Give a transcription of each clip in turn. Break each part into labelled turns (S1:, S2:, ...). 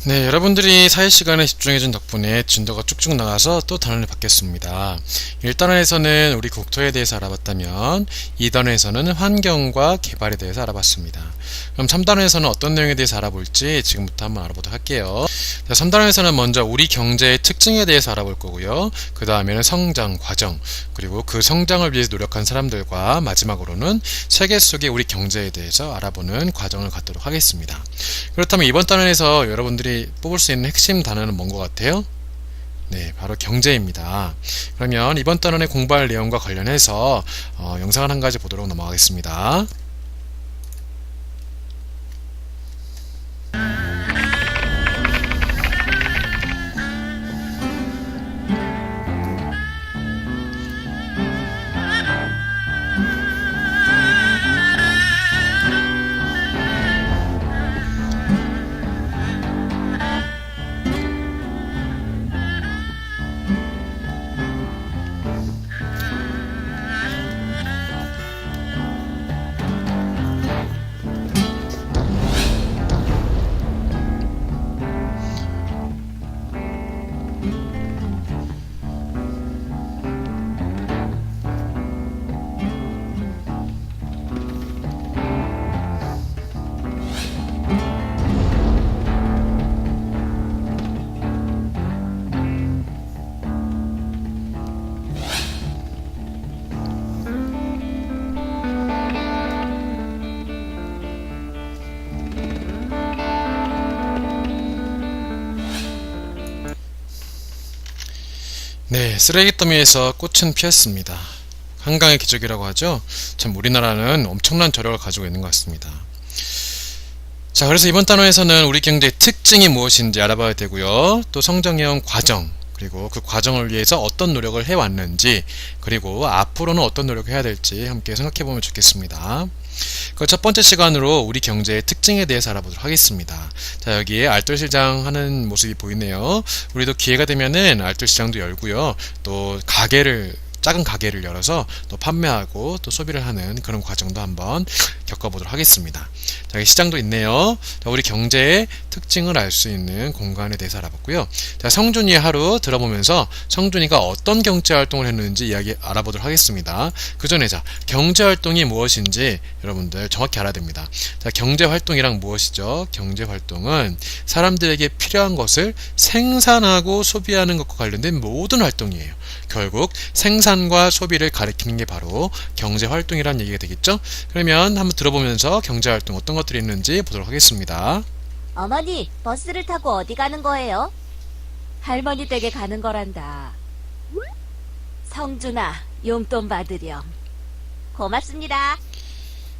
S1: 네, 여러분들이 사회 시간에 집중해준 덕분에 진도가 쭉쭉 나가서 또 단원을 받겠습니다. 1단원에서는 우리 국토에 대해서 알아봤다면 2단원에서는 환경과 개발에 대해서 알아봤습니다. 그럼 3단원에서는 어떤 내용에 대해서 알아볼지 지금부터 한번 알아보도록 할게요. 3단원에서는 먼저 우리 경제의 특징에 대해서 알아볼 거고요. 그 다음에는 성장 과정, 그리고 그 성장을 위해서 노력한 사람들과 마지막으로는 세계 속의 우리 경제에 대해서 알아보는 과정을 갖도록 하겠습니다. 그렇다면 이번 단원에서 여러분들이 뽑을 수 있는 핵심 단어는 뭔 것 같아요? 네, 바로 경제입니다. 그러면 이번 단원의 공부할 내용과 관련해서 영상을 한 가지 보도록 넘어가겠습니다. 네, 쓰레기 더미에서 꽃은 피었습니다. 한강의 기적이라고 하죠. 참 우리나라는 엄청난 저력을 가지고 있는 것 같습니다. 자, 그래서 이번 단원에서는 우리 경제의 특징이 무엇인지 알아봐야 되고요. 또 성장해온 과정, 그리고 그 과정을 위해서 어떤 노력을 해왔는지, 그리고 앞으로는 어떤 노력을 해야 될지 함께 생각해보면 좋겠습니다. 그 첫 번째 시간으로 우리 경제의 특징에 대해서 알아보도록 하겠습니다. 자, 여기에 알뜰시장 하는 모습이 보이네요. 우리도 기회가 되면은 알뜰시장도 열고요. 또 작은 가게를 열어서 또 판매하고 또 소비를 하는 그런 과정도 한번 겪어보도록 하겠습니다. 자, 여기 시장도 있네요. 자, 우리 경제의 특징을 알 수 있는 공간에 대해서 알아봤고요. 자, 성준이의 하루 들어보면서 성준이가 어떤 경제활동을 했는지 이야기 알아보도록 하겠습니다. 그 전에 자, 경제활동이 무엇인지 여러분들 정확히 알아야 됩니다. 자, 경제활동이란 무엇이죠? 경제활동은 사람들에게 필요한 것을 생산하고 소비하는 것과 관련된 모든 활동이에요. 결국 생산과 소비를 가리키는 게 바로 경제활동이라는 얘기가 되겠죠? 그러면 한번 들어보면서 경제활동 어떤 것들이 있는지 보도록 하겠습니다.
S2: 어머니, 버스를 타고 어디 가는 거예요? 할머니 댁에 가는 거란다. 성준아, 용돈 받으렴. 고맙습니다.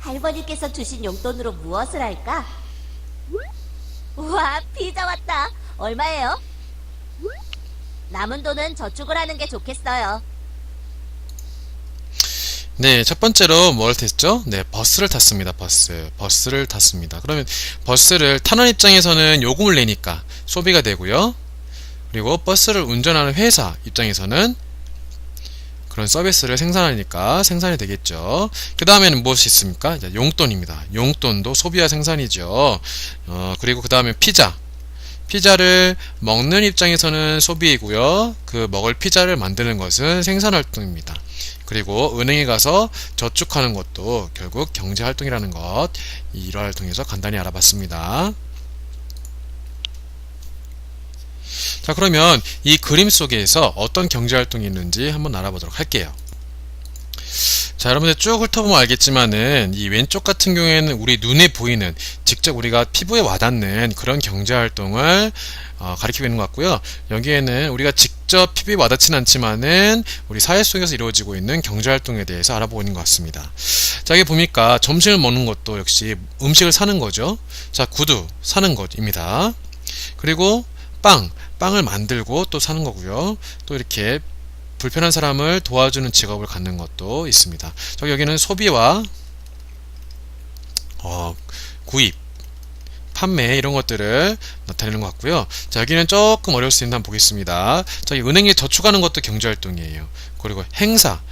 S2: 할머니께서 주신 용돈으로 무엇을 할까? 우와, 피자 왔다. 얼마예요? 남은 돈은 저축을 하는 게 좋겠어요.
S1: 네, 첫 번째로 뭘 탔죠? 네, 버스를 탔습니다. 버스를 탔습니다. 그러면 버스를 타는 입장에서는 요금을 내니까 소비가 되고요. 그리고 버스를 운전하는 회사 입장에서는 그런 서비스를 생산하니까 생산이 되겠죠. 그 다음에는 무엇이 있습니까? 용돈입니다. 용돈도 소비와 생산이죠. 그리고 그 다음에 피자를 먹는 입장에서는 소비이고요. 그 먹을 피자를 만드는 것은 생산활동입니다. 그리고 은행에 가서 저축하는 것도 결국 경제활동이라는 것, 이 일화를 통해서 간단히 알아봤습니다. 자, 그러면 이 그림 속에서 어떤 경제활동이 있는지 한번 알아보도록 할게요. 자, 여러분들 쭉 훑어보면 알겠지만은 이 왼쪽 같은 경우에는 우리 눈에 보이는 직접 우리가 피부에 와닿는 그런 경제활동을 가리키고 있는 것 같고요. 여기에는 우리가 직접 피부에 와닿지는 않지만은 우리 사회 속에서 이루어지고 있는 경제활동에 대해서 알아보고 있는 것 같습니다. 자, 여기 보니까 점심을 먹는 것도 역시 음식을 사는 거죠. 자, 구두 사는 것입니다. 그리고 빵을 만들고 또 사는 거고요. 또 이렇게 불편한 사람을 도와주는 직업을 갖는 것도 있습니다. 여기는 소비와 구입, 판매 이런 것들을 나타내는 것 같고요. 자, 여기는 조금 어려울 수 있는데 한번 보겠습니다. 저기 은행에 저축하는 것도 경제활동이에요. 그리고 행사,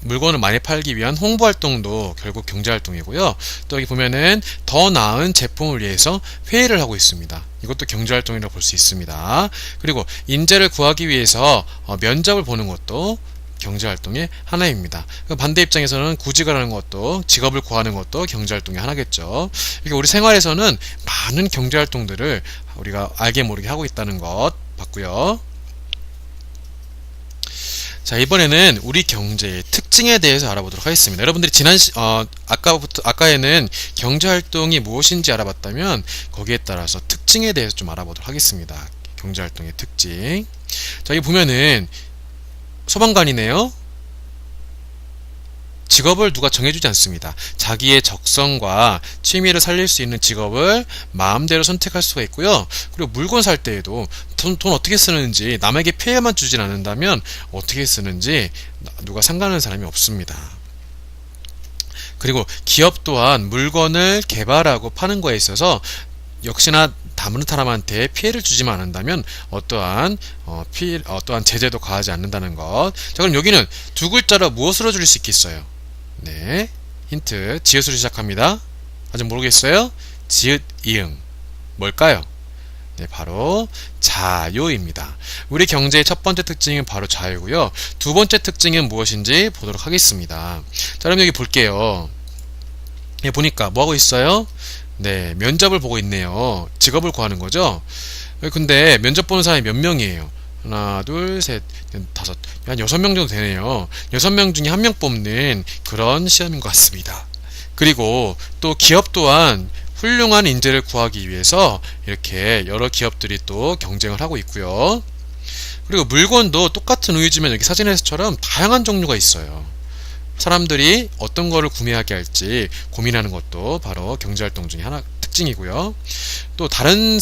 S1: 물건을 많이 팔기 위한 홍보 활동도 결국 경제 활동이고요. 또 여기 보면은 더 나은 제품을 위해서 회의를 하고 있습니다. 이것도 경제 활동이라고 볼 수 있습니다. 그리고 인재를 구하기 위해서 면접을 보는 것도 경제 활동의 하나입니다. 반대 입장에서는 구직을 하는 것도, 직업을 구하는 것도 경제 활동의 하나겠죠. 이렇게 우리 생활에서는 많은 경제 활동들을 우리가 알게 모르게 하고 있다는 것 봤고요. 자, 이번에는 우리 경제의 특징에 대해서 알아보도록 하겠습니다. 여러분들이 아까에는 경제 활동이 무엇인지 알아봤다면 거기에 따라서 특징에 대해서 좀 알아보도록 하겠습니다. 경제 활동의 특징. 자, 여기 보면은 소방관이네요. 직업을 누가 정해주지 않습니다. 자기의 적성과 취미를 살릴 수 있는 직업을 마음대로 선택할 수가 있고요. 그리고 물건 살 때에도 돈 어떻게 쓰는지, 남에게 피해만 주진 않는다면 어떻게 쓰는지 누가 상관하는 사람이 없습니다. 그리고 기업 또한 물건을 개발하고 파는 거에 있어서 역시나 다른 사람한테 피해를 주지만 않는다면 어떠한 제재도 가하지 않는다는 것. 자, 그럼 여기는 두 글자로 무엇으로 줄일 수 있겠어요? 네, 힌트. 지읒으로 시작합니다. 아직 모르겠어요? 지읒, 이응. 뭘까요? 네, 바로 자유입니다. 우리 경제의 첫 번째 특징은 바로 자유고요. 두 번째 특징은 무엇인지 보도록 하겠습니다. 자, 그럼 여기 볼게요. 여기 보니까 뭐 하고 있어요? 네, 면접을 보고 있네요. 직업을 구하는 거죠. 근데 면접 보는 사람이 몇 명이에요? 하나, 둘, 셋, 넷, 다섯, 한 6명 정도 되네요. 6명 중에 한 명 뽑는 그런 시험인 것 같습니다. 그리고 또 기업 또한 훌륭한 인재를 구하기 위해서 이렇게 여러 기업들이 또 경쟁을 하고 있고요. 그리고 물건도 똑같은 우유지만 여기 사진에서처럼 다양한 종류가 있어요. 사람들이 어떤 거를 구매하게 할지 고민하는 것도 바로 경제활동 중에 하나 특징이고요. 또 다른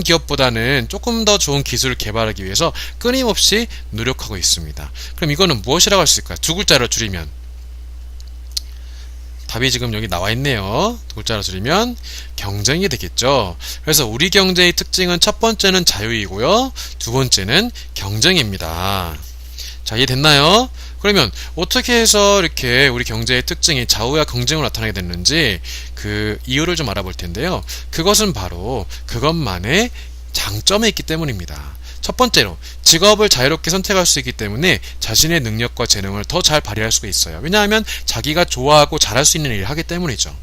S1: 기업보다는 조금 더 좋은 기술을 개발하기 위해서 끊임없이 노력하고 있습니다. 그럼 이거는 무엇이라고 할 수 있을까요? 두 글자로 줄이면 답이 지금 여기 나와 있네요. 두 글자로 줄이면 경쟁이 되겠죠. 그래서 우리 경제의 특징은 첫 번째는 자유이고요. 두 번째는 경쟁입니다. 자, 이해됐나요? 그러면 어떻게 해서 이렇게 우리 경제의 특징이 자유와 경쟁으로 나타나게 됐는지 그 이유를 좀 알아볼 텐데요. 그것은 바로 그것만의 장점에 있기 때문입니다. 첫 번째로 직업을 자유롭게 선택할 수 있기 때문에 자신의 능력과 재능을 더 잘 발휘할 수가 있어요. 왜냐하면 자기가 좋아하고 잘할 수 있는 일을 하기 때문이죠.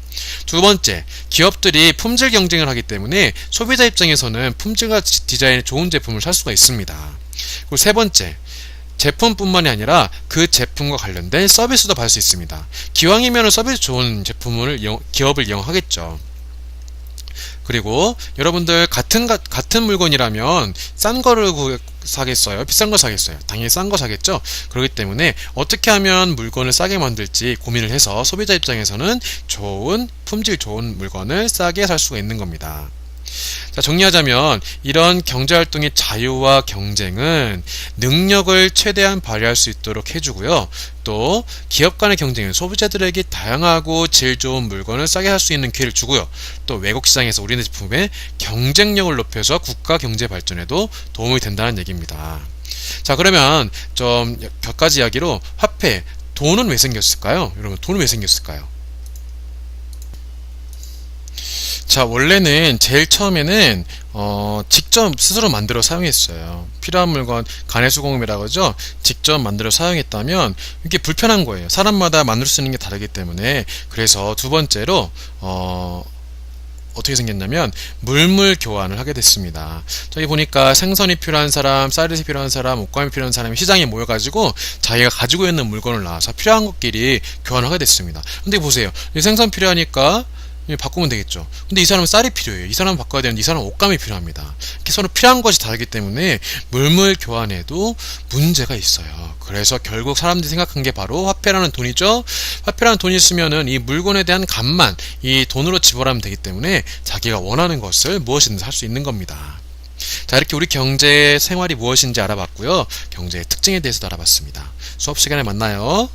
S1: 두 번째, 기업들이 품질 경쟁을 하기 때문에 소비자 입장에서는 품질과 디자인의 좋은 제품을 살 수가 있습니다. 그리고 세 번째, 제품뿐만이 아니라 그 제품과 관련된 서비스도 받을 수 있습니다. 기왕이면 서비스 좋은 기업을 이용하겠죠. 그리고 여러분들 같은 물건이라면 싼 거를 사겠어요? 비싼 거 사겠어요? 당연히 싼 거 사겠죠? 그렇기 때문에 어떻게 하면 물건을 싸게 만들지 고민을 해서 소비자 입장에서는 품질 좋은 물건을 싸게 살 수가 있는 겁니다. 자, 정리하자면 이런 경제활동의 자유와 경쟁은 능력을 최대한 발휘할 수 있도록 해주고요. 또 기업 간의 경쟁은 소비자들에게 다양하고 질 좋은 물건을 싸게 살 수 있는 기회를 주고요. 또 외국 시장에서 우리나라 제품의 경쟁력을 높여서 국가 경제 발전에도 도움이 된다는 얘기입니다. 자, 그러면 좀 몇 가지 이야기로 화폐, 돈은 왜 생겼을까요? 여러분, 돈은 왜 생겼을까요? 자, 원래는 제일 처음에는 직접 스스로 만들어 사용했어요. 필요한 물건, 간해수공업이라고 하죠. 직접 만들어 사용했다면 이게 불편한 거예요. 사람마다 만들 수 있는 게 다르기 때문에. 그래서 두 번째로 어떻게 생겼냐면 물물 교환을 하게 됐습니다. 저기 보니까 생선이 필요한 사람, 쌀이 필요한 사람, 옷감이 필요한 사람이 시장에 모여가지고 자기가 가지고 있는 물건을 나와서 필요한 것끼리 교환하게 됐습니다. 근데 보세요. 생선 필요하니까 바꾸면 되겠죠. 근데 이 사람은 쌀이 필요해요. 이 사람은 바꿔야 되는데 이 사람은 옷감이 필요합니다. 이렇게 서로 필요한 것이 다르기 때문에 물물 교환에도 문제가 있어요. 그래서 결국 사람들이 생각한 게 바로 화폐라는 돈이죠. 화폐라는 돈이 있으면은 이 물건에 대한 값만 이 돈으로 지불하면 되기 때문에 자기가 원하는 것을 무엇이든지 할 수 있는 겁니다. 자, 이렇게 우리 경제 생활이 무엇인지 알아봤고요. 경제의 특징에 대해서도 알아봤습니다. 수업 시간에 만나요.